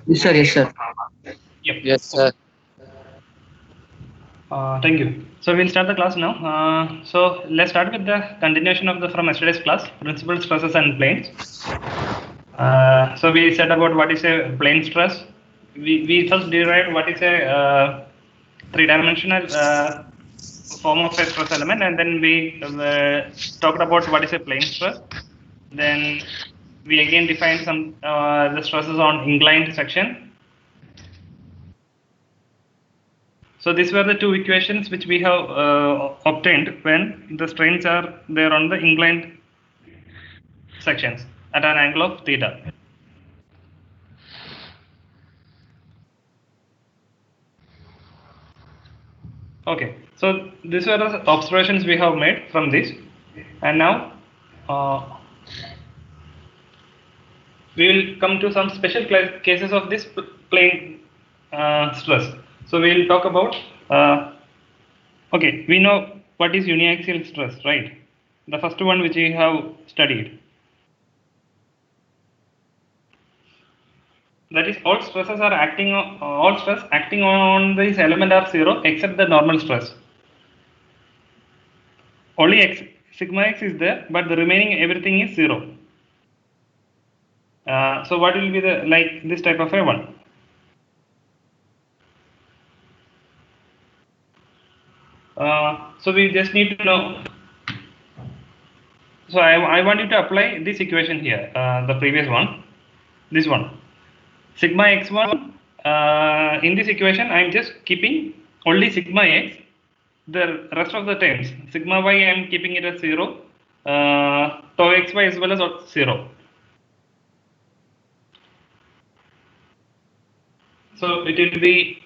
Yes, sir. Yes, sir. Yep. Yes, sir. Thank you. So we'll start the class now. So let's start with the continuation of the from yesterday's class, principal stresses and planes. So we said about what is a plane stress. We first derived what is a three-dimensional form of a stress element, and then we talked about what is a plane stress. Then we again defined some the stresses on inclined section. So these were the two equations which we have obtained when the strains are there on the inclined sections at an angle of theta. Okay, so these were the observations we have made from this, and now we will come to some special cases of this plane stress. So we will talk about okay, we know what is uniaxial stress, right? The first one which we have studied. That is, all stresses are acting on all stress acting on this element are zero except the normal stress. Only sigma x is there, but the remaining everything is zero. So what will be the like this type of a one? So we just need to know. So I want you to apply this equation here, the previous one, this one. Sigma x1, in this equation I am just keeping only sigma x, the rest of the terms, sigma y I am keeping it as 0, tau xy as well as 0. So it will be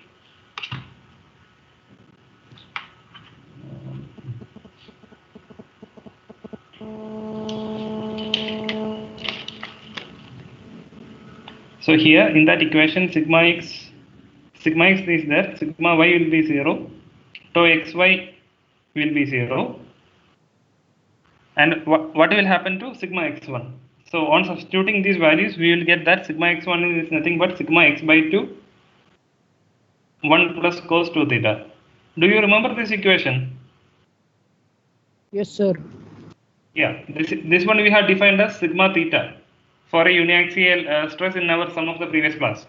so here in that equation sigma x is there, sigma y will be 0, tau xy will be 0, and what will happen to sigma x1? So on substituting these values, we will get that sigma x1 is nothing but sigma x by 2 1 plus cos 2 theta. Do you remember this equation? Yes, sir. Yeah, this one we have defined as sigma theta for a uniaxial stress in our sum of the previous class.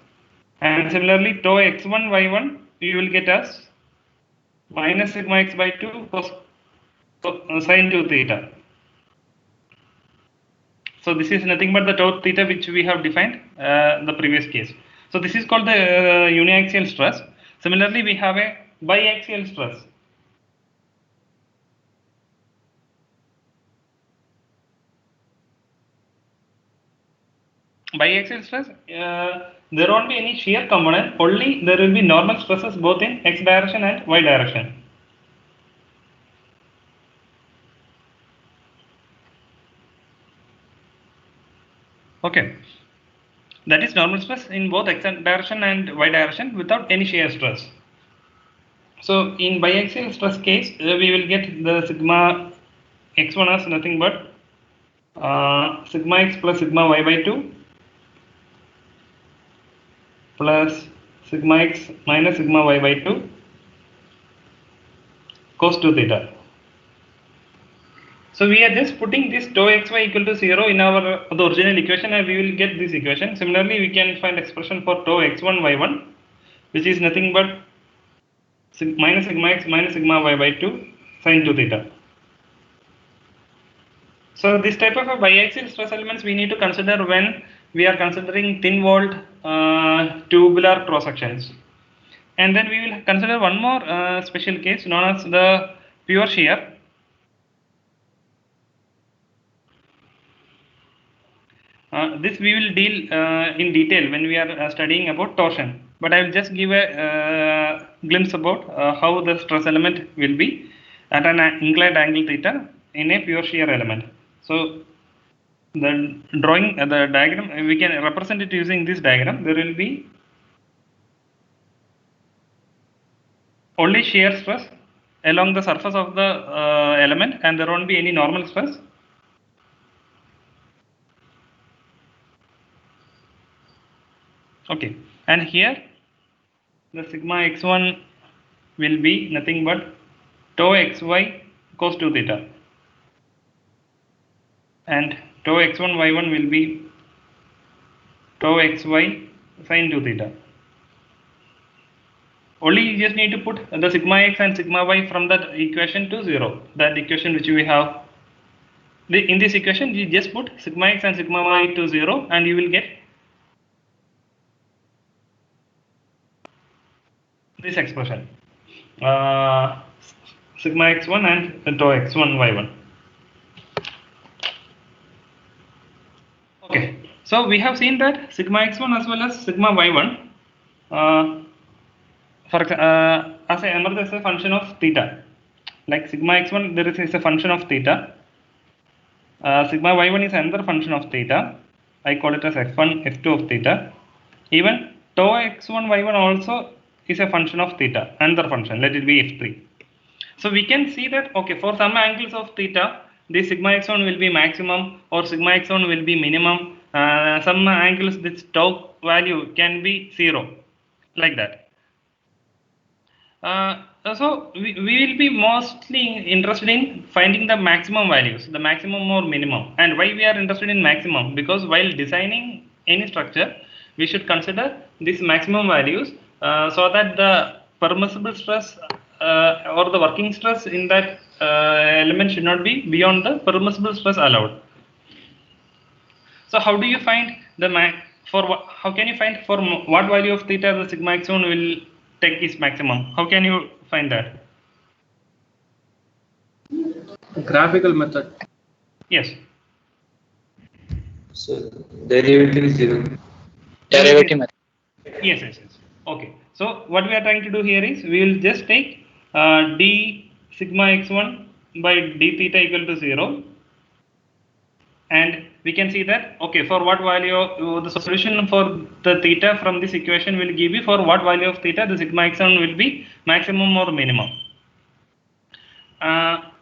And similarly, tau x1 y1 you will get as minus sigma x by 2 cos sin 2 theta. So this is nothing but the tau theta which we have defined the previous case. So this is called the uniaxial stress. Similarly, we have a biaxial stress. Biaxial stress, there won't be any shear component, only there will be normal stresses both in x direction and y direction. Okay, that is normal stress in both x direction and y direction without any shear stress. So in biaxial stress case, we will get the sigma x1 as nothing but sigma x plus sigma y by 2 plus sigma x minus sigma y by 2 cos 2 theta. So we are just putting this tau xy equal to 0 in our the original equation, and we will get this equation. Similarly, we can find expression for tau x1 y1, which is nothing but minus sigma x minus sigma y by 2 sin 2 theta. So this type of a biaxial stress elements we need to consider when we are considering thin walled tubular cross sections. And then we will consider one more special case known as the pure shear. This we will deal in detail when we are studying about torsion. But I will just give a glimpse about how the stress element will be at an inclined angle theta in a pure shear element. So the drawing, the diagram, we can represent it using this diagram. There will be only shear stress along the surface of the element, and there won't be any normal stress. Okay, and here the sigma x1 will be nothing but tau xy cos 2 theta, and tau x1 y1 will be tau xy sin 2 theta. Only you just need to put the sigma x and sigma y from that equation to 0, that equation which we have. In this equation you just put sigma x and sigma y to 0 and you will get this expression, sigma x1 and tau x1 y1. Okay, so we have seen that sigma x1 as well as sigma y1 as emerge as a function of theta. Like sigma x1 there is a function of theta, sigma y1 is another function of theta. I call it as f1 f2 of theta. Even tau x1 y1 also is a function of theta, another function, let it be f3. So we can see that, okay, for some angles of theta the sigma x1 will be maximum or sigma x1 will be minimum. Some angles this tau value can be 0, like that. So we will be mostly interested in finding the maximum values, the maximum or minimum. And why we are interested in maximum? Because while designing any structure we should consider these maximum values, so that the permissible stress or the working stress in that element should not be beyond the permissible stress allowed. So how do you find the how can you find for what value of theta the sigma x1 will take is maximum? How can you find that? Graphical method. Yes. So derivative is 0. Derivative method. Yes. Okay. So what we are trying to do here is we will just take d sigma x1 by d theta equal to 0, and we can see that, okay, for what value the solution for the theta from this equation will give you for what value of theta the sigma x1 will be maximum or minimum.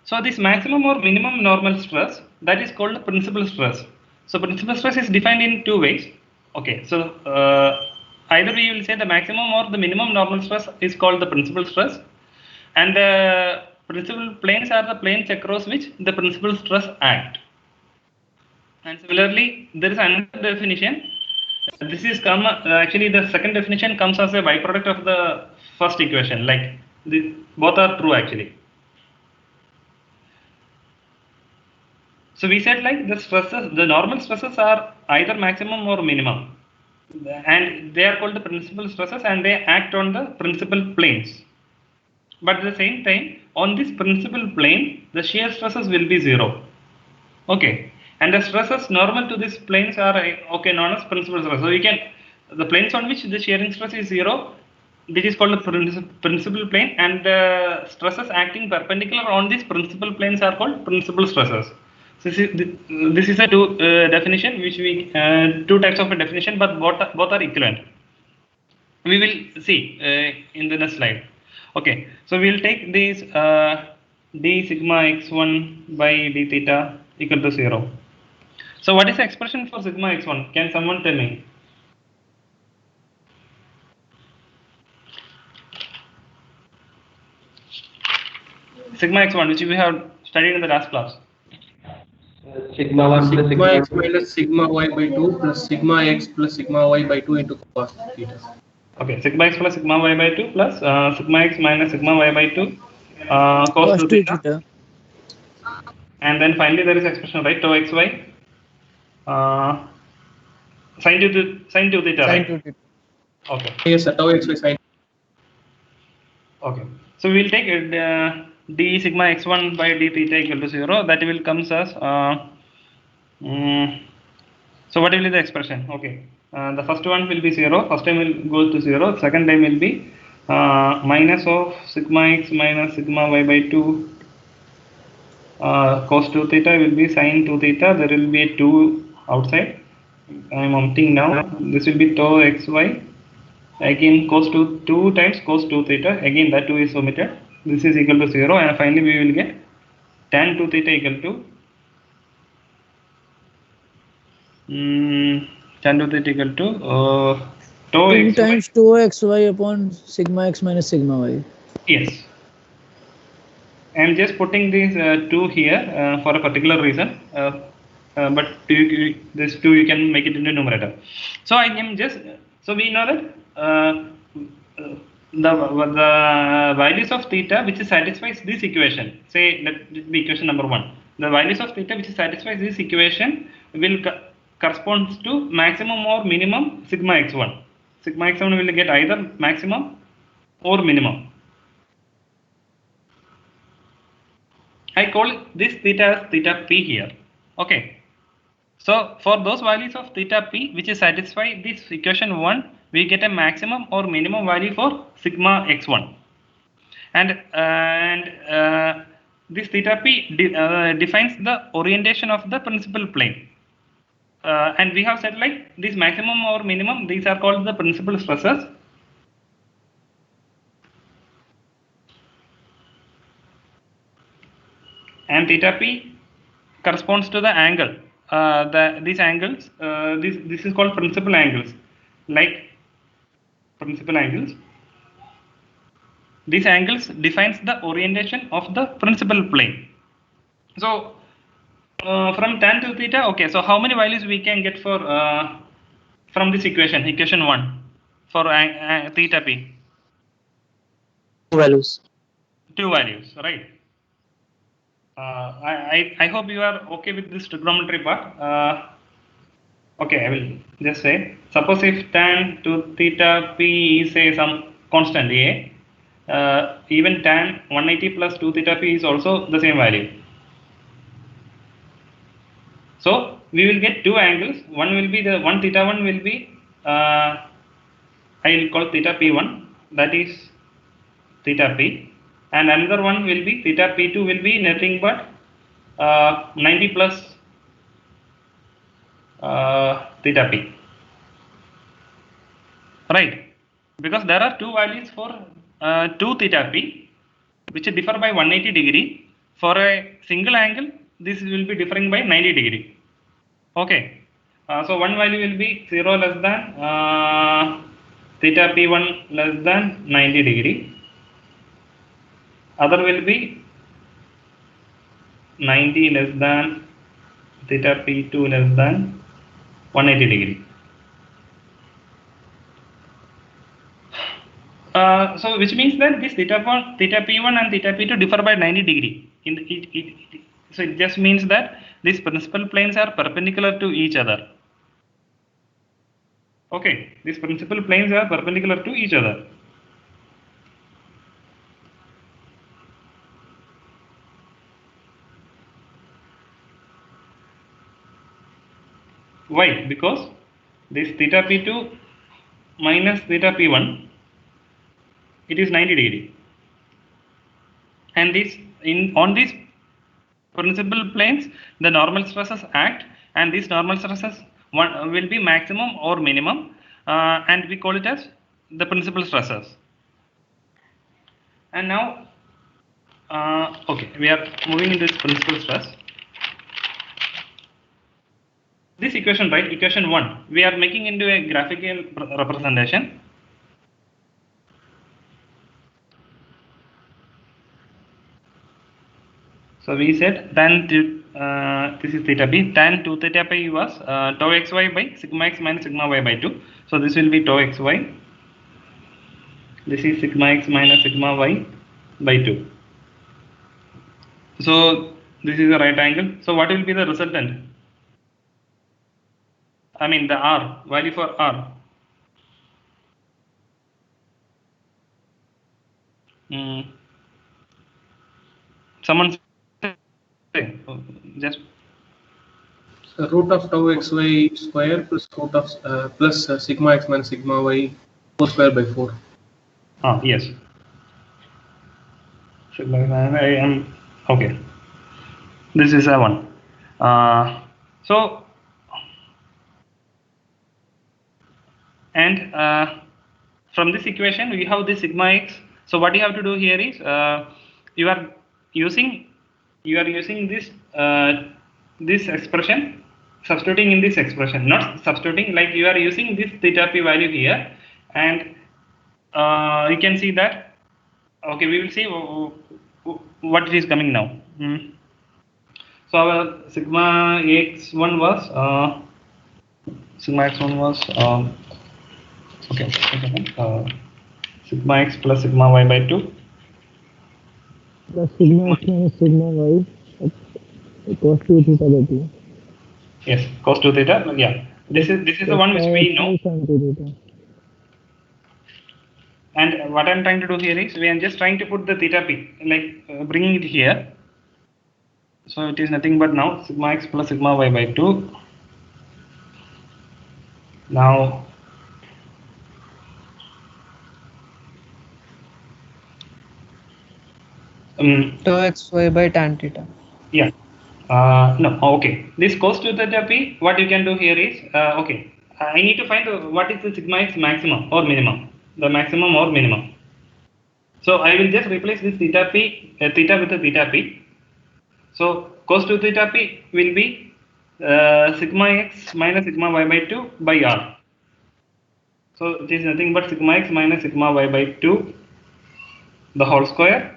So this maximum or minimum normal stress, that is called principal stress. So principal stress is defined in two ways. Okay, so either we will say the maximum or the minimum normal stress is called the principal stress, and the principal planes are the planes across which the principal stress act. And similarly there is another definition. This is actually the second definition comes as a byproduct of the first equation, like both are true actually. So we said like the stresses, the normal stresses are either maximum or minimum, and they are called the principal stresses and they act on the principal planes. But at the same time on this principal plane the shear stresses will be 0. Okay, and the stresses normal to these planes are known as principal stress. So we can, the planes on which the shearing stress is 0, this is called the principal plane, and the stresses acting perpendicular on these principal planes are called principal stresses. So this is a definition which we two types of a definition, but both are equivalent. We will see in the next slide. Okay, so we will take these d sigma x1 by d theta equal to 0. So what is the expression for sigma x1? Can someone tell me? Sigma x1, which we have studied in the last class. Sigma 1 plus Sigma x minus sigma y by 2 plus sigma x plus sigma y by 2 into cos theta. Okay, sigma x plus sigma y by 2 plus sigma x minus sigma y by 2 cos 2 theta. And then finally there is expression, right, tau xy sin 2 theta, right? Okay. Yes, tau xy sin. Okay, so we will take d sigma x1 by d theta equal to 0. That will comes as so what will be the expression? Okay, the first one will be 0. First time will go to 0. Second time will be minus of sigma x minus sigma y by 2 cos 2 theta will be sin 2 theta. There will be a 2 outside. I am omitting now. This will be tau xy. Again cos 2 times cos 2 theta, again that 2 is omitted. This is equal to 0, and finally we will get tan 2 theta equal to tan 2 theta equal to tau 2 xy. times 2 xy upon sigma x minus sigma y. Yes. I am just putting these 2 here for a particular reason, but this 2 you can make it into numerator. So I am just, so we know that the values of theta which satisfies this equation, say let it be equation number 1. The values of theta which satisfies this equation will corresponds to maximum or minimum sigma x1. Sigma x1 will get either maximum or minimum. I call this theta as theta p here. Okay. So for those values of theta p which is satisfy this equation 1, we get a maximum or minimum value for sigma x1. And this theta p defines the orientation of the principal plane. And we have said like this maximum or minimum, these are called the principal stresses. And theta p corresponds to the angle. These angles, this is called principal angles, like principal angles. These angles defines the orientation of the principal plane. So from tan to theta, okay. So how many values we can get for from this equation 1 for theta p? 2 values. 2 values, right? I hope you are okay with this trigonometry part. Okay, I will just say, suppose if tan to theta p is say some constant a, even tan 180 plus 2 theta p is also the same value. So we will get 2 angles. One will be the theta 1 will be I will call theta p1, that is theta p, and another one will be theta p2 will be nothing but 90 plus theta p, right? Because there are 2 values for 2 theta p which differ by 180 degree. For a single angle, this will be differing by 90 degree. Okay, so one value will be 0 less than theta p1 less than 90 degree. Other will be 90 less than theta p2 less than 180 degree. So which means that this theta p1 and theta p2 differ by 90 degree. So it just means that these principal planes are perpendicular to each other. Okay, these principal planes are perpendicular to each other. Why? Because this theta p2 minus theta p1, it is 90 degree, and this on these principal planes the normal stresses act, and these normal stresses will be maximum or minimum, and we call it as the principal stresses. And now okay, we are moving into this principal stress. This equation, right, equation 1, we are making into a graphical representation. So we said tan this is theta p, tan 2 theta p was tau xy by sigma x minus sigma y by 2. So this will be tau xy. This is sigma x minus sigma y by 2. So this is a right angle. So what will be the resultant? I mean the r, value for r. Someone say, just root of tau xy square plus root of plus sigma x minus sigma y whole square by 4. Yes. I am okay. This is a 1. So and from this equation we have this sigma x. So what you have to do here is you are using this this expression, substituting in this expression, not substituting, like you are using this theta p value here and you can see that. Okay, we will see what it is coming now. So our sigma x1 was okay, sigma x plus sigma y by 2 plus sigma x minus sigma y cos 2 theta by 2. yes, cos 2 theta. Yeah, this is the one which we know. Sin 2 theta. And what I'm trying to do here is we are just trying to put the theta p, like bringing it here. So it is nothing but now sigma x plus sigma y by 2. Now Tau xy by tan theta. yeah, no, okay, this cos 2 theta p, what you can do here is okay, I need to find what is the sigma x maximum or minimum, the maximum or minimum. So I will just replace this theta p, theta with the theta p. So cos 2 theta p will be sigma x minus sigma y by 2 by r. So it is nothing but sigma x minus sigma y by 2 the whole square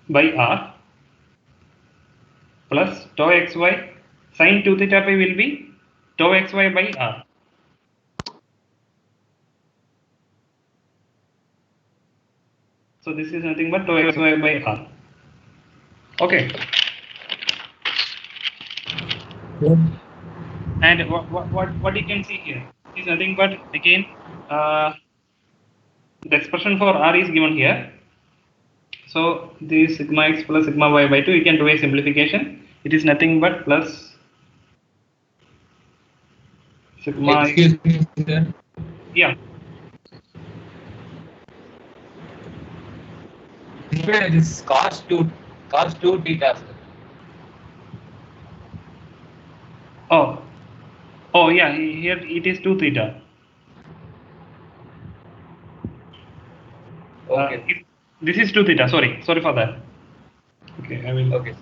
by r plus tau xy sin 2 theta p will be tau xy by r. So this is nothing but tau xy by r. Okay. And what you can see here is nothing but again the expression for r is given here. So this sigma x plus sigma y by 2, you can do a simplification. It is nothing but plus sigma. Excuse me, sir. Yeah. This is cos 2 theta. Oh yeah, here it is 2 theta. Okay. This is 2 theta. Sorry for that. Okay, I will. Okay.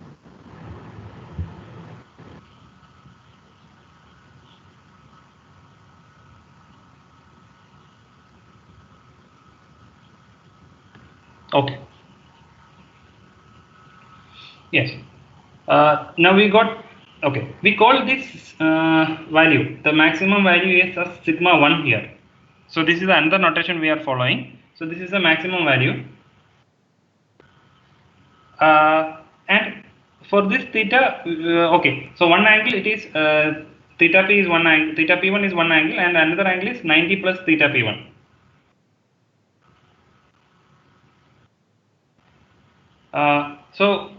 Okay. Yes. Now we got. Okay. We call this value, the maximum value is as sigma 1 here. So this is another notation we are following. So this is the maximum value. And for this theta, okay. So one angle it is theta p is one angle, theta p1 is one angle, and another angle is 90 plus theta p1. So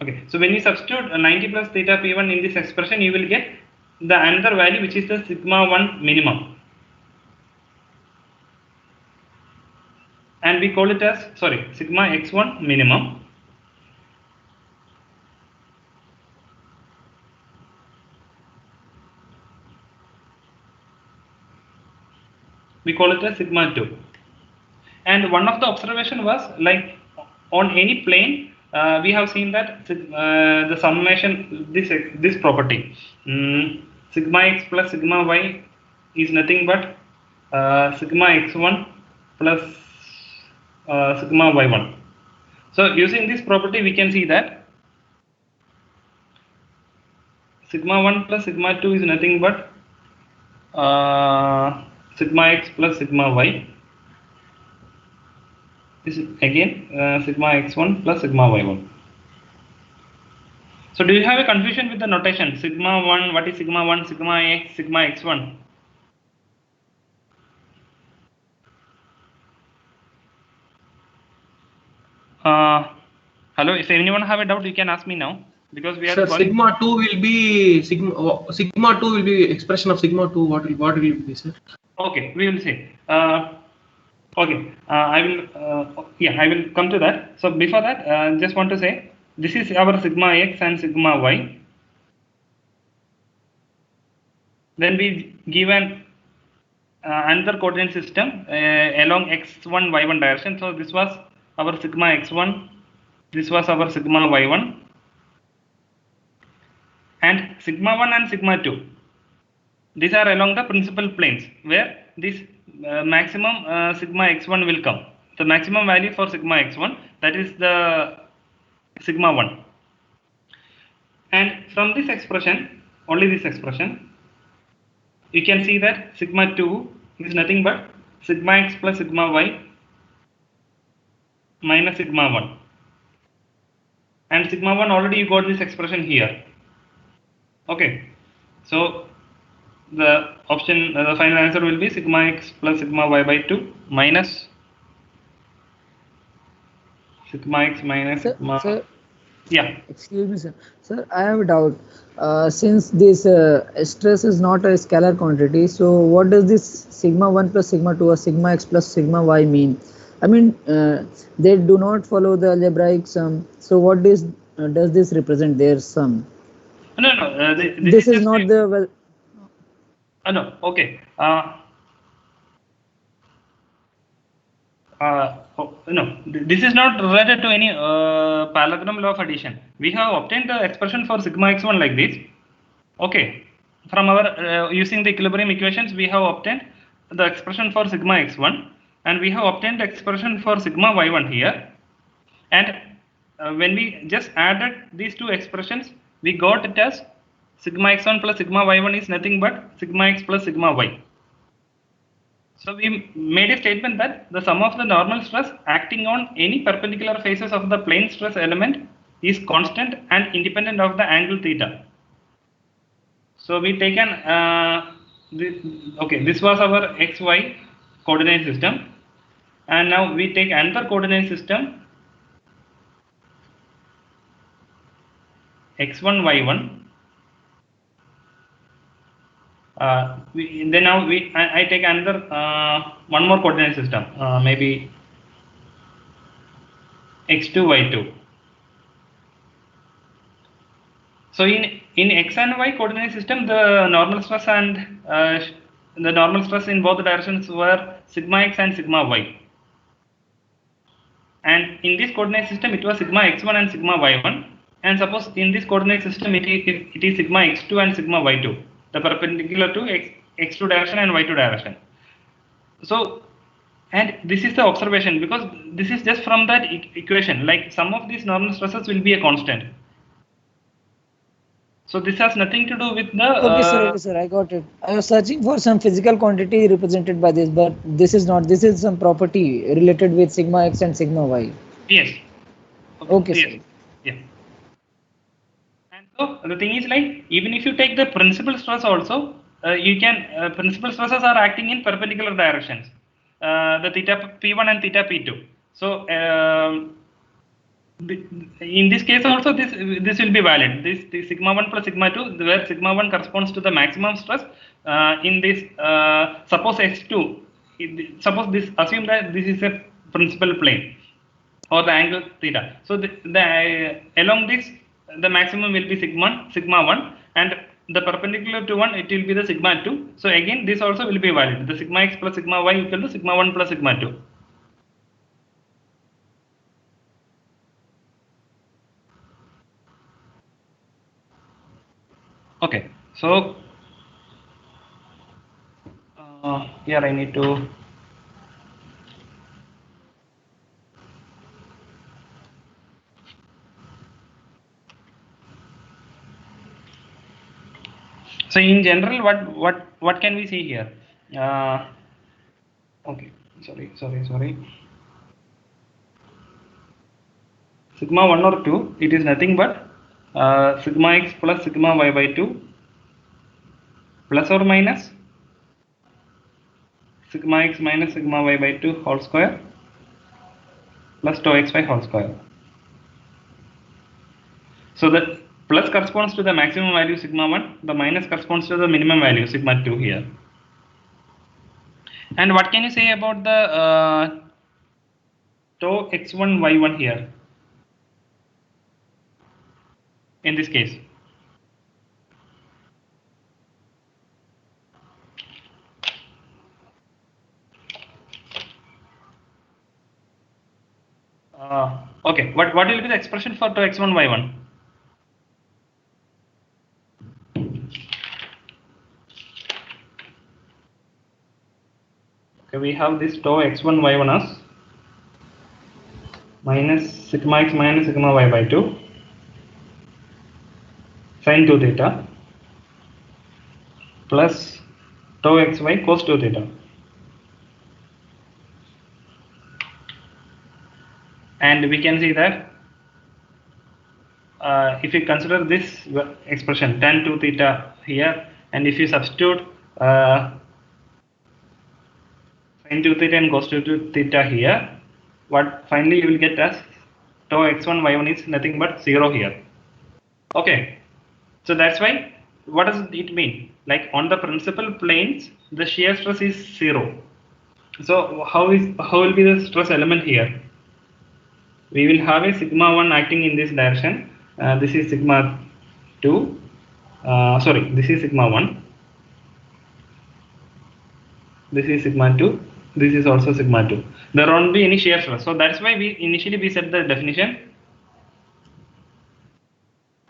okay, so when you substitute 90 plus theta p1 in this expression, you will get the another value which is the sigma 1 minimum, and we call it as sigma x1 minimum. We call it as sigma 2. And one of the observation was like on any plane we have seen that the summation, this property sigma x plus sigma y is nothing but sigma x1 plus sigma y1. So using this property we can see that sigma 1 plus sigma 2 is nothing but sigma x plus sigma y. This is again sigma x1 plus sigma y1. So do you have a confusion with the notation sigma 1? What is sigma 1, sigma x, sigma x1? Hello, if anyone have a doubt, you can ask me now, because we are. Sir, sigma 2 will be sigma 2 will be expression of sigma 2. What will it be, sir? Okay, we will see. Okay, I will. I will come to that. So before that, just want to say this is our sigma x and sigma y. Then we give an another coordinate system along x1 y1 direction. So this was our sigma x1. This was our sigma y1. And sigma 1 and sigma 2. These are along the principal planes where this maximum sigma x1 will come. The maximum value for sigma x1, that is the sigma 1. And from this expression, only this expression, you can see that sigma 2 is nothing but sigma x plus sigma y minus sigma 1. And sigma 1 already you got this expression here. Okay. So the option, the final answer will be sigma x plus sigma y by 2 minus sigma x minus sigma. Sir, Yeah. excuse me, sir. Sir, I have a doubt. Since this stress is not a scalar quantity, so what does this sigma 1 plus sigma 2 or sigma x plus sigma y mean? I mean, they do not follow the algebraic sum. So what does this represent, their sum? No, no. This is not the well. No. Okay. No, this is not related to any parallelogram law of addition. We have obtained the expression for sigma x1 like this. Okay. From our using the equilibrium equations, we have obtained the expression for sigma x1, and we have obtained the expression for sigma y1 here. And when we just added these two expressions, we got it as sigma x1 plus sigma y1 is nothing but sigma x plus sigma y. So we made a statement that the sum of the normal stress acting on any perpendicular faces of the plane stress element is constant and independent of the angle theta. So we taken this was our xy coordinate system, and now we take another coordinate system x1 y1. I take another one more coordinate system, maybe x2 y2. So in x and y coordinate system, the normal stress and the normal stress in both directions were sigma x and sigma y. And in this coordinate system, it was sigma x1 and sigma y1. And suppose in this coordinate system, it is sigma x2 and sigma y2. The perpendicular to x2 direction and y2 direction. So, and this is the observation, because this is just from that equation, like some of these normal stresses will be a constant. So this has nothing to do with the Okay, sir, I got it. I was searching for some physical quantity represented by this, but this is not. This is some property related with sigma x and sigma y. Yes. Okay, yes. sir. Yeah. And so the thing is, like, even if you take the principal stress also, you can principal stresses are acting in perpendicular directions, the theta p1 and theta p2. So in this case also, this will be valid. This sigma 1 plus sigma 2, where sigma 1 corresponds to the maximum stress in this suppose x2. Suppose this, assume that this is a principal plane or the angle theta. So along this, the maximum will be sigma 1, and the perpendicular to 1, it will be the sigma 2. So again, this also will be valid. The sigma x plus sigma y equal to sigma 1 plus sigma 2. Okay, so here I need to so in general, what can we see here? Okay, sorry. Sigma 1 or 2, it is nothing but sigma x plus sigma y by 2 plus or minus sigma x minus sigma y by 2 whole square plus tau xy whole square. So the plus corresponds to the maximum value sigma 1, the minus corresponds to the minimum value sigma 2 here. And what can you say about the tau x1 y1 here in this case? Okay, what will be the expression for tau x1 y1? Okay, we have this tau x1 y1 as minus sigma x minus sigma y by 2 sin 2 theta plus tau xy cos 2 theta. And we can see that if you consider this expression tan 2 theta here, and if you substitute sin 2 theta and cos 2 theta here, what finally you will get as tau x1 y1 is nothing but 0 here. Okay, so that's why, what does it mean? Like on the principal planes the shear stress is 0. So how will be the stress element here? We will have a sigma 1 acting in this direction. This is sigma 2. Sorry, this is sigma 1. This is sigma 2. This is also sigma 2. There won't be any shear stress. So that's why we initially set the definition.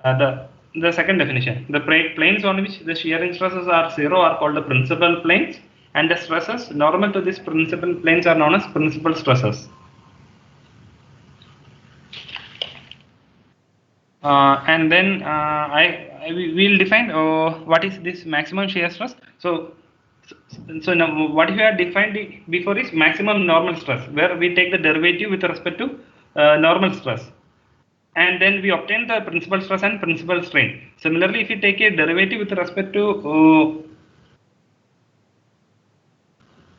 The second definition: the planes on which the shearing stresses are 0 are called the principal planes, and the stresses normal to these principal planes are known as principal stresses. And then we will define what is this maximum shear stress. So now what we have defined before is maximum normal stress, where we take the derivative with respect to normal stress, and then we obtain the principal stress and principal strain. Similarly, if you take a derivative with respect to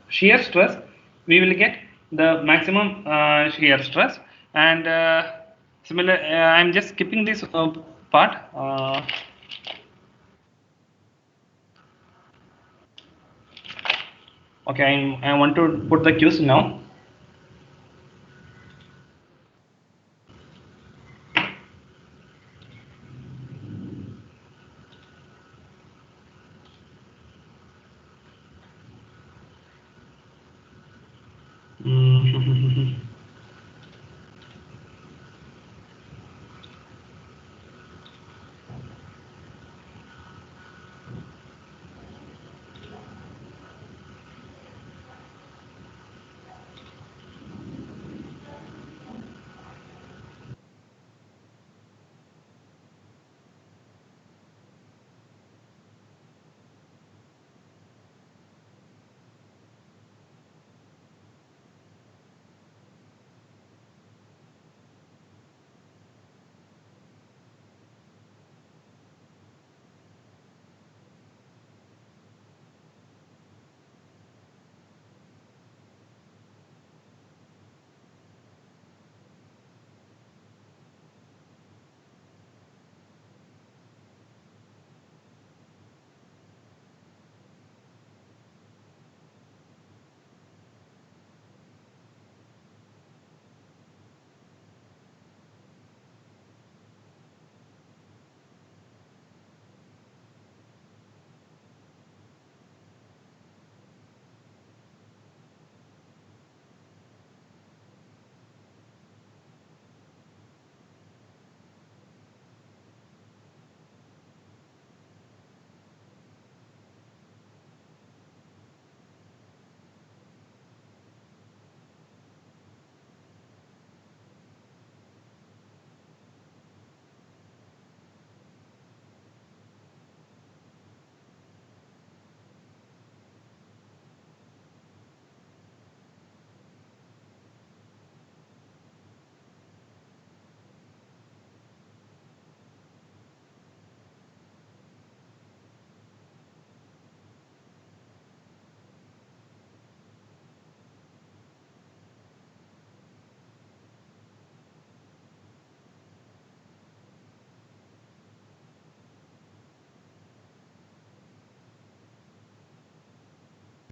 shear stress, we will get the maximum shear stress. And similar, I'm just skipping this part. Okay, I want to put the Q's now.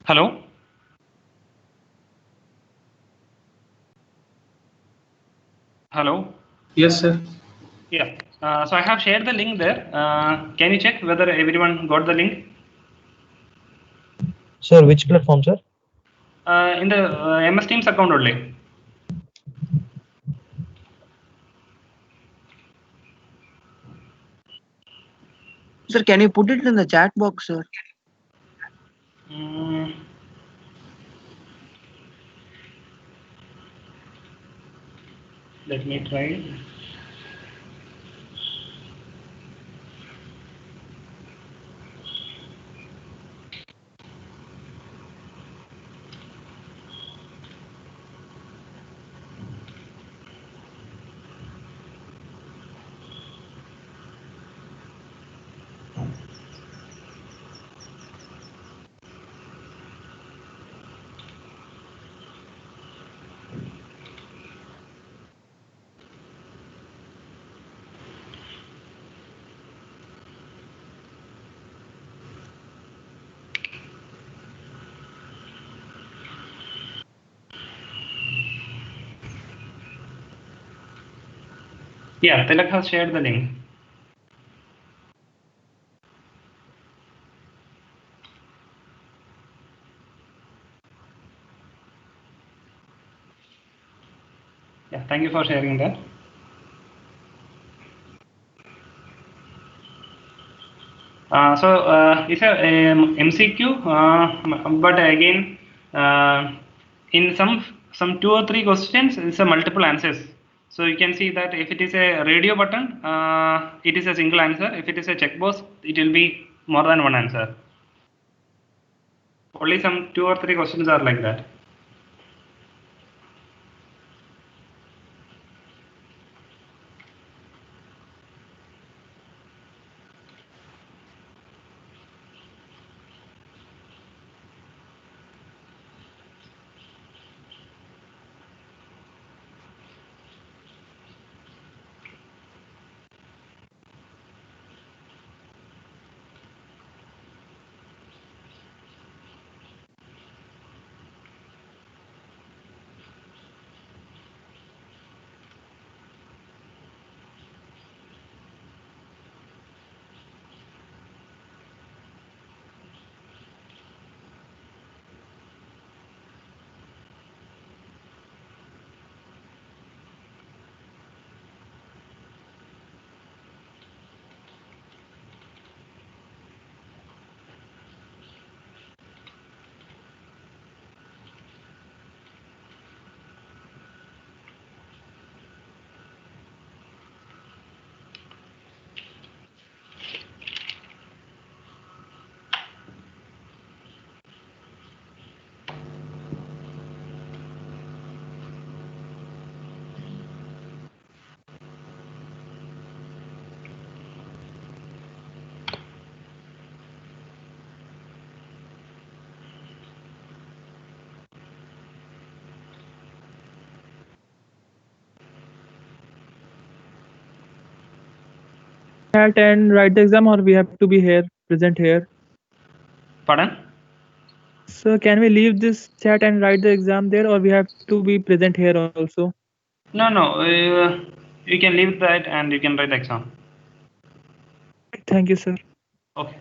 Hello. Hello. Yes, sir. Yeah. So I have shared the link there. Can you check whether everyone got the link? Sir, which platform, sir? In the MS Teams account only. Sir, can you put it in the chat box, sir? Let me try. Yeah, Tilak has shared the link. Yeah, thank you for sharing that. It's a MCQ, but again, in some 2 or 3 questions, it's a multiple answers. So you can see that if it is a radio button, it is a single answer. If it is a checkbox, it will be more than one answer. Only some 2 or 3 questions are like that. Chat and write the exam, or we have to be here, present here? Pardon? So can we leave this chat and write the exam there, or we have to be present here also? No. You can leave that and you can write the exam. Thank you, sir. Okay.